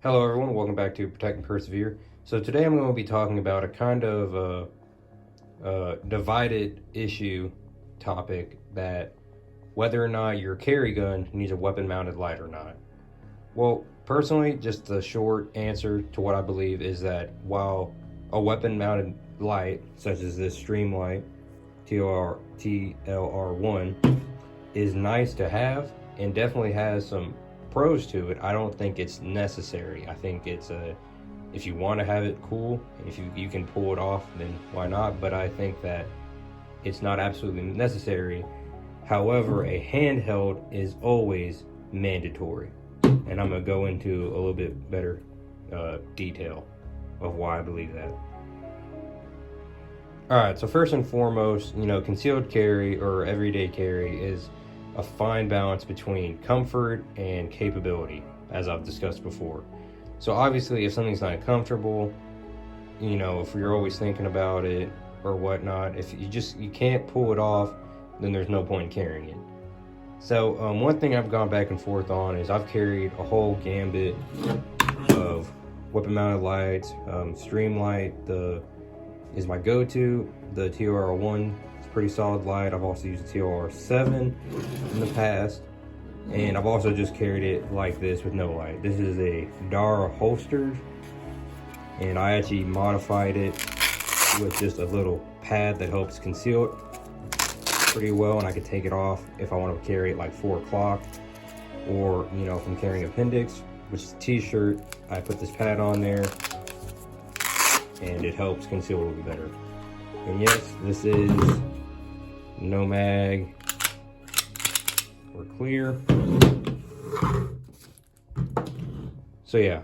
Hello everyone, welcome back to Protect and Persevere. So today I'm going to be talking about a kind of divided issue topic, that whether or not your carry gun needs a weapon mounted light or not. Well, personally, just the short answer to what I believe is that while a weapon mounted light, such as this Streamlight TLR1, is nice to have and definitely has some pros to it, I don't think it's necessary. I think it's if you want to have it, cool, and if you can pull it off, then why not? But I think that it's not absolutely necessary. However, a handheld is always mandatory, and I'm gonna go into a little bit better detail of why I believe that. All right, so first and foremost, concealed carry or everyday carry is a fine balance between comfort and capability, as I've discussed before. So obviously, if something's not comfortable, if you're always thinking about it or whatnot, if you can't pull it off, then there's no point in carrying it. So one thing I've gone back and forth on is I've carried a whole gambit of weapon mounted lights. Streamlight is my go-to. The TLR1 is a pretty solid light. I've also used the TLR7 in the past, and I've also just carried it like this with no light. This is a Dara holstered, and I actually modified it with just a little pad that helps conceal it pretty well, and I could take it off if I want to carry it like 4 o'clock, or if I'm carrying appendix, which is a t-shirt, I put this pad on there and it helps conceal a little bit better. And yes, this is no mag or clear. So yeah,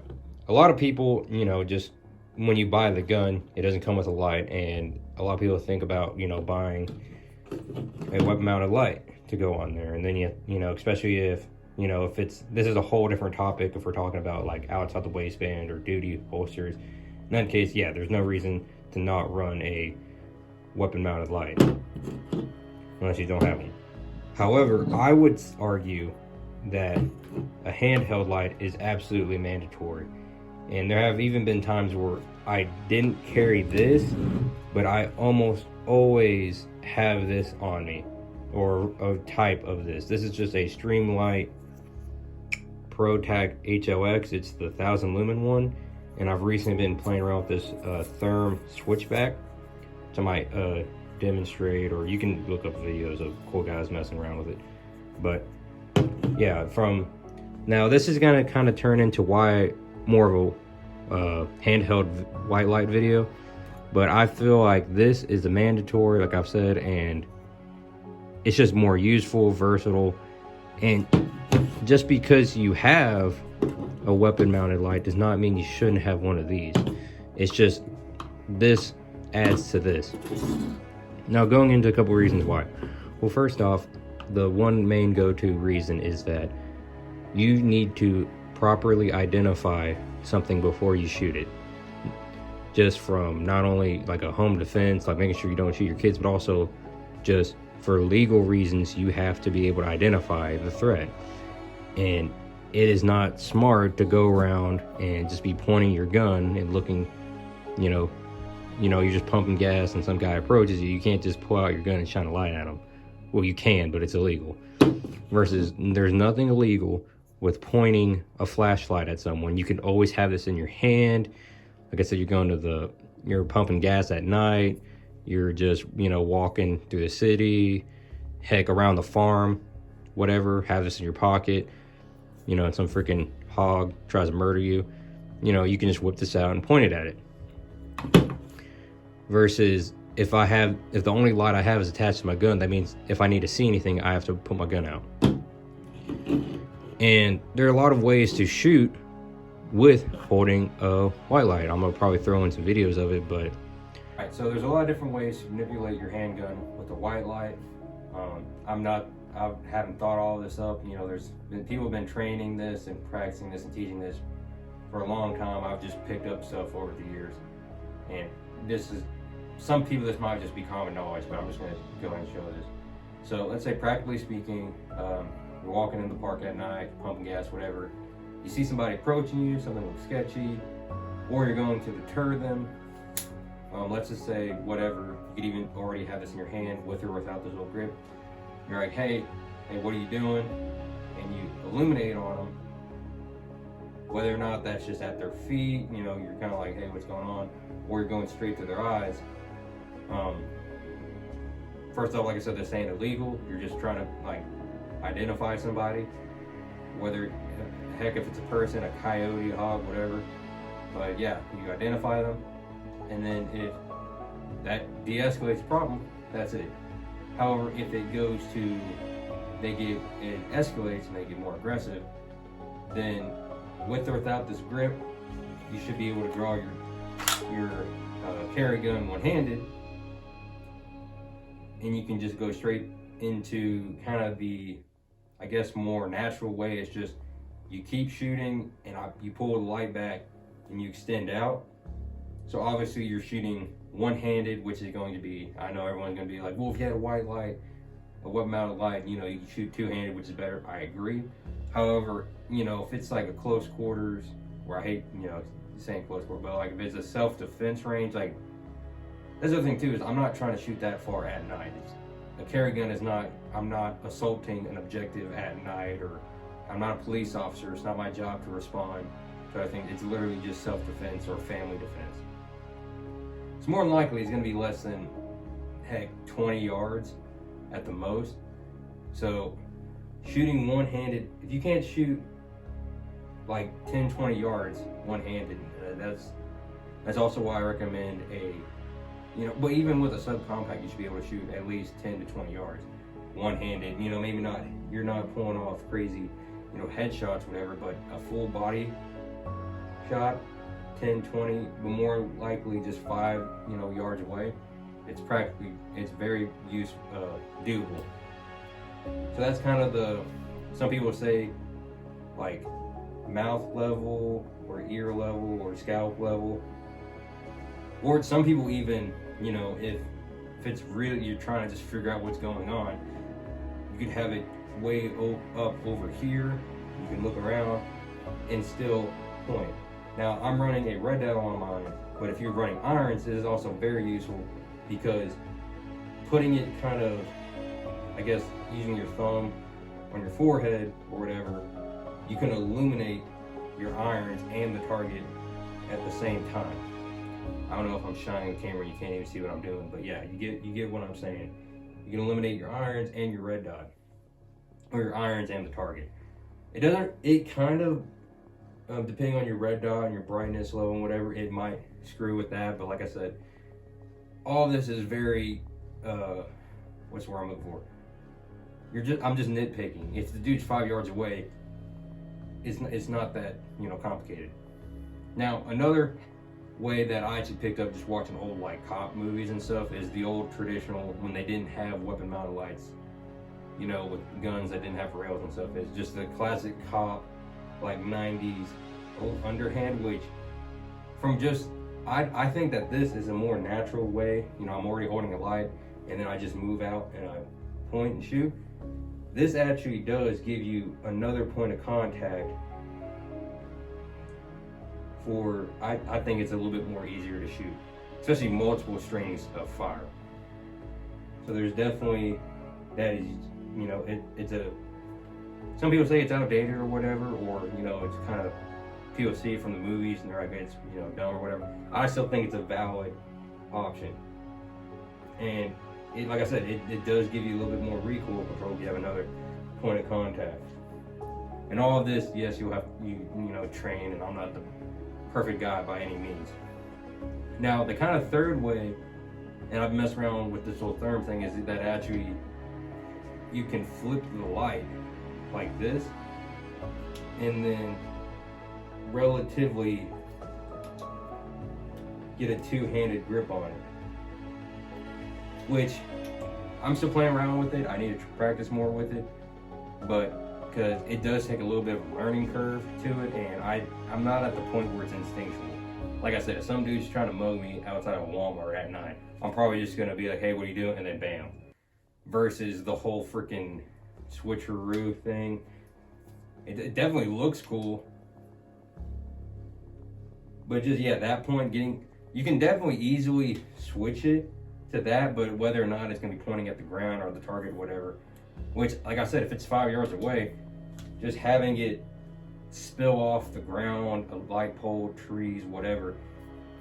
a lot of people, just when you buy the gun, it doesn't come with a light, and a lot of people think about, buying a weapon mounted light to go on there. And then especially if this is a whole different topic if we're talking about like outside the waistband or duty holsters. In that case, yeah, there's no reason to not run a weapon mounted light unless you don't have one. However, I would argue that a handheld light is absolutely mandatory. And there have even been times where I didn't carry this, but I almost always have this on me, or a type of this. This is just a Streamlight ProTac HLX. It's the 1000 lumen one. And I've recently been playing around with this therm switchback, which I might demonstrate, or you can look up videos of cool guys messing around with it. But yeah, now this is gonna kind of turn into why more of a handheld white light video, but I feel like this is a mandatory, like I've said, and it's just more useful, versatile. And just because you have a weapon mounted light does not mean you shouldn't have one of these. It's just this adds to this. Now, going into a couple reasons why. Well, first off, the one main go-to reason is that you need to properly identify something before you shoot it. Just from not only like a home defense, like making sure you don't shoot your kids, but also just for legal reasons, you have to be able to identify the threat. And it is not smart to go around and just be pointing your gun and looking, you're just pumping gas and some guy approaches you. You can't just pull out your gun and shine a light at him. Well, you can, but it's illegal. Versus, there's nothing illegal with pointing a flashlight at someone. You can always have this in your hand. Like I said, you're pumping gas at night. You're just, walking through the city, heck, around the farm, whatever, have this in your pocket. And some freaking hog tries to murder you, you can just whip this out and point it at it. Versus if the only light I have is attached to my gun, that means if I need to see anything, I have to put my gun out. And there are a lot of ways to shoot with holding a white light. I'm gonna probably throw in some videos of it, but alright, so there's a lot of different ways to manipulate your handgun with a white light. I haven't thought all this up. People have been training this and practicing this and teaching this for a long time. I've just picked up stuff over the years, and some people this might just be common knowledge, but I'm just going to go ahead and show this. So let's say, practically speaking, you're walking in the park at night, pumping gas, whatever, you see somebody approaching you, something looks sketchy, or you're going to deter them. Let's just say whatever, you could even already have this in your hand with or without this little grip. You're like, hey, what are you doing? And you illuminate on them. Whether or not that's just at their feet, you know, you're kind of like, hey, what's going on? Or you're going straight to their eyes. First off, like I said, this ain't illegal. You're just trying to like identify somebody. Whether, heck, if it's a person, a coyote, a hog, whatever. But yeah, you identify them. And then if that de-escalates the problem, that's it. However, if it goes to, it escalates and they get more aggressive, then with or without this grip, you should be able to draw your carry gun one-handed, and you can just go straight into kind of the, I guess, more natural way. It's just you keep shooting and you pull the light back and you extend out. So obviously you're shooting one-handed, which is going to be, I know everyone's going to be like, well, if you had a white light, a weapon-mounted light, you know, you can shoot two-handed, which is better. I agree. However, you know, if it's like a close quarters, where I hate, you know, saying close quarters, but like if it's a self-defense range, like, that's the other thing too, is I'm not trying to shoot that far at night. A carry gun is not, I'm not assaulting an objective at night, or I'm not a police officer. It's not my job to respond. So I think it's literally just self-defense or family defense. It's more than likely it's going to be less than, heck, 20 yards at the most. So shooting one-handed, if you can't shoot like 10, 20 yards one-handed, that's also why I recommend a, you know, but even with a subcompact, you should be able to shoot at least 10 to 20 yards one-handed. You know, maybe not, you're not pulling off crazy, you know, headshots, whatever, but a full body shot, 10, 20, but more likely just 5, you know, yards away. It's very doable. So that's kind of the, some people say like mouth level or ear level or scalp level. Or some people even, you know, if it's really, you're trying to just figure out what's going on, you could have it way up over here. You can look around and still point. Now, I'm running a red dot on mine, but if you're running irons, it is also very useful because putting it kind of, I guess, using your thumb on your forehead or whatever, you can illuminate your irons and the target at the same time. I don't know if I'm shining the camera, you can't even see what I'm doing, but yeah, you get what I'm saying. You can eliminate your irons and your red dot, or your irons and the target. It kind of, depending on your red dot and your brightness level and whatever, it might screw with that. But like I said, all this is very, what's the word I'm looking for? I'm just nitpicking. If the dude's 5 yards away, it's not that, you know, complicated. Now, another way that I actually picked up just watching old like cop movies and stuff is the old traditional, when they didn't have weapon mounted lights, you know, with guns that didn't have rails and stuff. It's just the classic cop, like 90s underhand, which from just, I think that this is a more natural way. You know, I'm already holding a light and then I just move out and I point and shoot. This actually does give you another point of contact for, I think it's a little bit more easier to shoot, especially multiple strings of fire. So there's definitely, that is, you know, it's a, some people say it's outdated or whatever, or, you know, it's kind of, people see it from the movies and they're like, it's, you know, dumb or whatever. I still think it's a valid option. And it, like I said, it does give you a little bit more recoil control if you have another point of contact. And all of this, yes, you know, train, and I'm not the perfect guy by any means. Now, the kind of third way, and I've messed around with this whole therm thing, is that actually you can flip the light like this, and then relatively get a two-handed grip on it. Which, I'm still playing around with it. I need to practice more with it, but because it does take a little bit of a learning curve to it, and I'm not at the point where it's instinctual. Like I said, if some dude's trying to mug me outside of Walmart at night, I'm probably just gonna be like, hey, what are you doing? And then bam. Versus the whole freaking switcheroo thing. It definitely looks cool, But just, yeah, that point, you can definitely easily switch it to that, but whether or not it's going to be pointing at the ground or the target, whatever, which, like I said, if it's 5 yards away, just having it spill off the ground, a light pole, trees, whatever,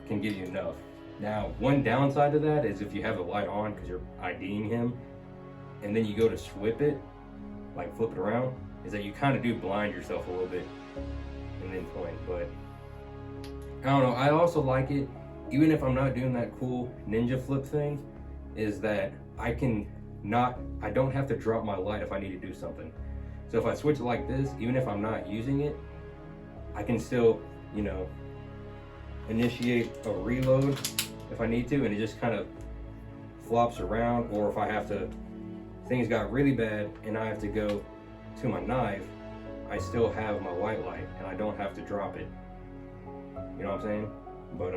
can give you enough. Now, one downside to that is if you have the light on because you're IDing him, and then you go to flip it around, is that you kind of do blind yourself a little bit and then point. But I don't know, I also like it, even if I'm not doing that cool ninja flip thing, is that I don't have to drop my light if I need to do something. So if I switch it like this, even if I'm not using it, I can still, you know, initiate a reload if I need to, and it just kind of flops around. Or if I have to, things got really bad and I have to go to my knife, I still have my white light and I don't have to drop it. You know what I'm saying? But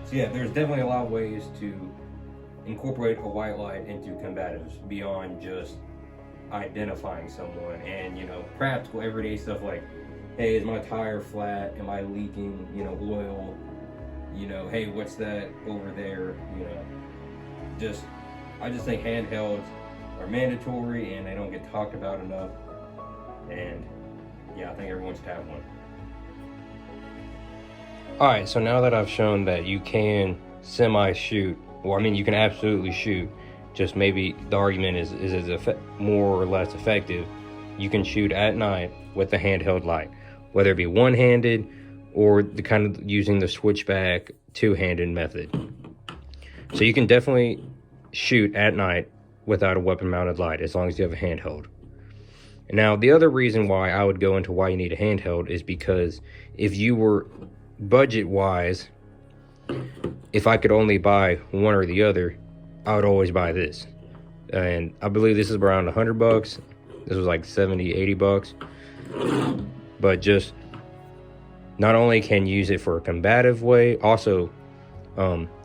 so yeah, there's definitely a lot of ways to incorporate a white light into combatives beyond just identifying someone, and, you know, practical everyday stuff like, hey, is my tire flat? Am I leaking, you know, oil? You know, hey, what's that over there? You know, I just think handhelds are mandatory and they don't get talked about enough. And yeah, I think everyone should have one. All right, so now that I've shown that you can semi-shoot, or I mean, you can absolutely shoot, just maybe the argument is more or less effective. You can shoot at night with the handheld light, whether it be one-handed or the kind of using the switchback two-handed method. So you can definitely shoot at night without a weapon-mounted light as long as you have a handheld. Now, the other reason why I would go into why you need a handheld is because if you were budget-wise, if I could only buy one or the other, I would always buy this. And I believe this is around $100. This was like 70, 80 bucks. But just not only can you use it for a combative way, also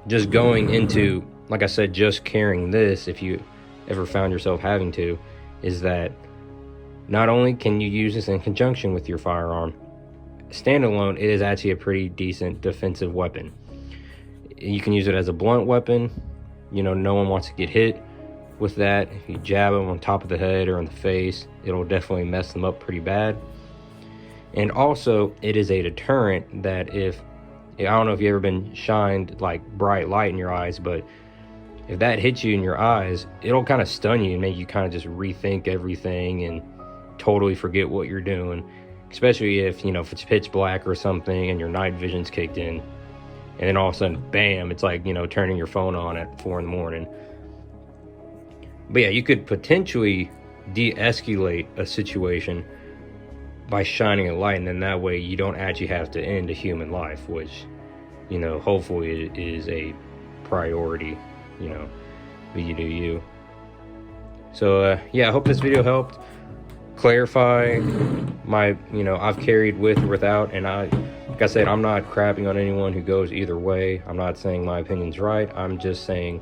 just going into, like I said, just carrying this, if you ever found yourself having to, is that not only can you use this in conjunction with your firearm, standalone, it is actually a pretty decent defensive weapon. You can use it as a blunt weapon. You know, no one wants to get hit with that. If you jab them on top of the head or in the face, it'll definitely mess them up pretty bad. And also, it is a deterrent that I don't know if you've ever been shined like bright light in your eyes, but if that hits you in your eyes, it'll kind of stun you and make you kind of just rethink everything and totally forget what you're doing. Especially if, you know, if it's pitch black or something and your night vision's kicked in, and then all of a sudden, bam, it's like, you know, turning your phone on at 4 in the morning. But yeah, you could potentially de-escalate a situation by shining a light, and then that way you don't actually have to end a human life, which, you know, hopefully is a priority, you know, but you do you. So yeah, I hope this video helped clarify my, you know, I've carried with or without, and like I said, I'm not crapping on anyone who goes either way. I'm not saying my opinion's right. I'm just kind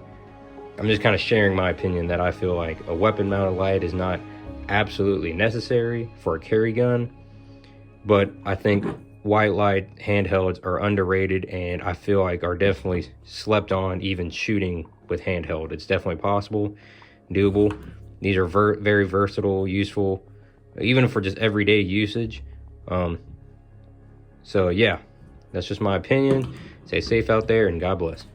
of sharing my opinion that I feel like a weapon mounted light is not absolutely necessary for a carry gun, but I think white light handhelds are underrated, and I feel like are definitely slept on, even shooting with handheld. It's definitely possible, doable. These are very versatile, useful, even for just everyday usage. So yeah, that's just my opinion. Stay safe out there, and God bless.